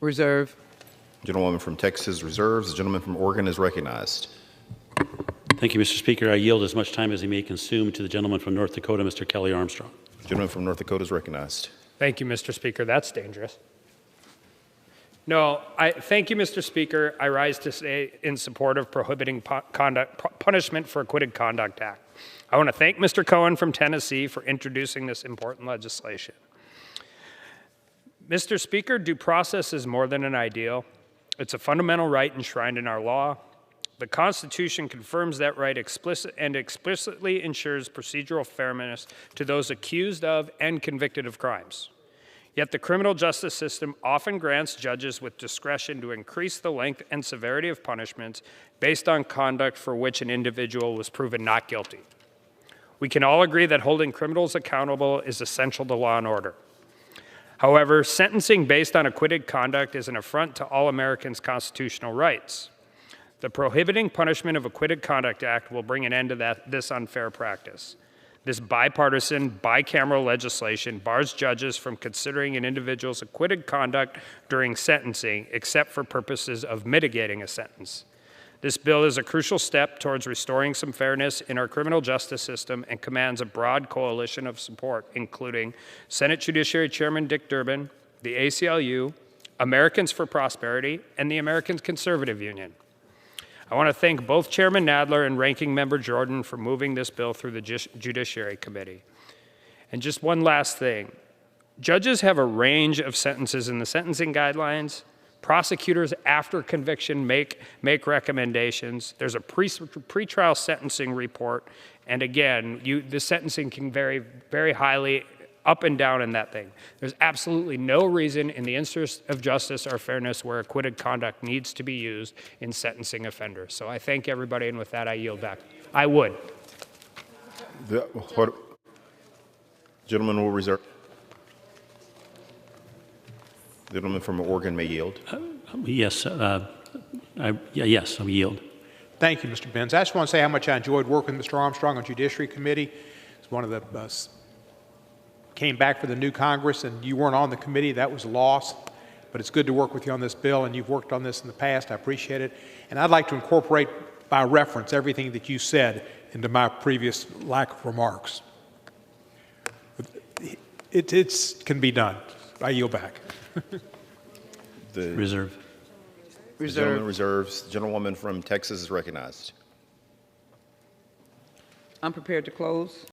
Reserve. Gentlewoman from Texas reserves. The gentleman from Oregon is recognized. Thank you, Mr. Speaker. I yield as much time as he may consume to the gentleman from North Dakota, Mr. Kelly Armstrong. Gentleman from North Dakota is recognized. Thank you, Mr. Speaker. That's dangerous. No, thank you, Mr. Speaker. I rise to say in support of Prohibiting Punishment for Acquitted Conduct Act. I want to thank Mr. Cohen from Tennessee for introducing this important legislation. Mr. Speaker, due process is more than an ideal. It's a fundamental right enshrined in our law. The Constitution confirms that right explicitly ensures procedural fairness to those accused of and convicted of crimes. Yet the criminal justice system often grants judges with discretion to increase the length and severity of punishments based on conduct for which an individual was proven not guilty. We can all agree that holding criminals accountable is essential to law and order. However, sentencing based on acquitted conduct is an affront to all Americans' constitutional rights. The Prohibiting Punishment of Acquitted Conduct Act will bring an end to this unfair practice. This bipartisan, bicameral legislation bars judges from considering an individual's acquitted conduct during sentencing, except for purposes of mitigating a sentence. This bill is a crucial step towards restoring some fairness in our criminal justice system and commands a broad coalition of support, including Senate Judiciary Chairman Dick Durbin, the ACLU, Americans for Prosperity, and the American Conservative Union. I want to thank both Chairman Nadler and Ranking Member Jordan for moving this bill through the Judiciary Committee. And just one last thing. Judges have a range of sentences in the sentencing guidelines. Prosecutors, after conviction, make recommendations. There's a pretrial sentencing report. And again, the sentencing can vary very highly up and down in that thing. There's absolutely no reason in the interest of justice or fairness where acquitted conduct needs to be used in sentencing offenders. So I thank everybody, and with that, I yield back. I would. Gentleman will reserve. The gentleman from Oregon may yield. Yes, yes, I'll yield. Thank you, Mr. Benz. I just want to say how much I enjoyed working with Mr. Armstrong on Judiciary Committee. It's one of the came back for the new Congress, and you weren't on the committee. That was a loss. But it's good to work with you on this bill, and you've worked on this in the past. I appreciate it. And I'd like to incorporate by reference everything that you said into my previous lack of remarks. It can be done. I yield back. Reserve. The gentleman reserves. The gentlewoman from Texas is recognized. I'm prepared to close.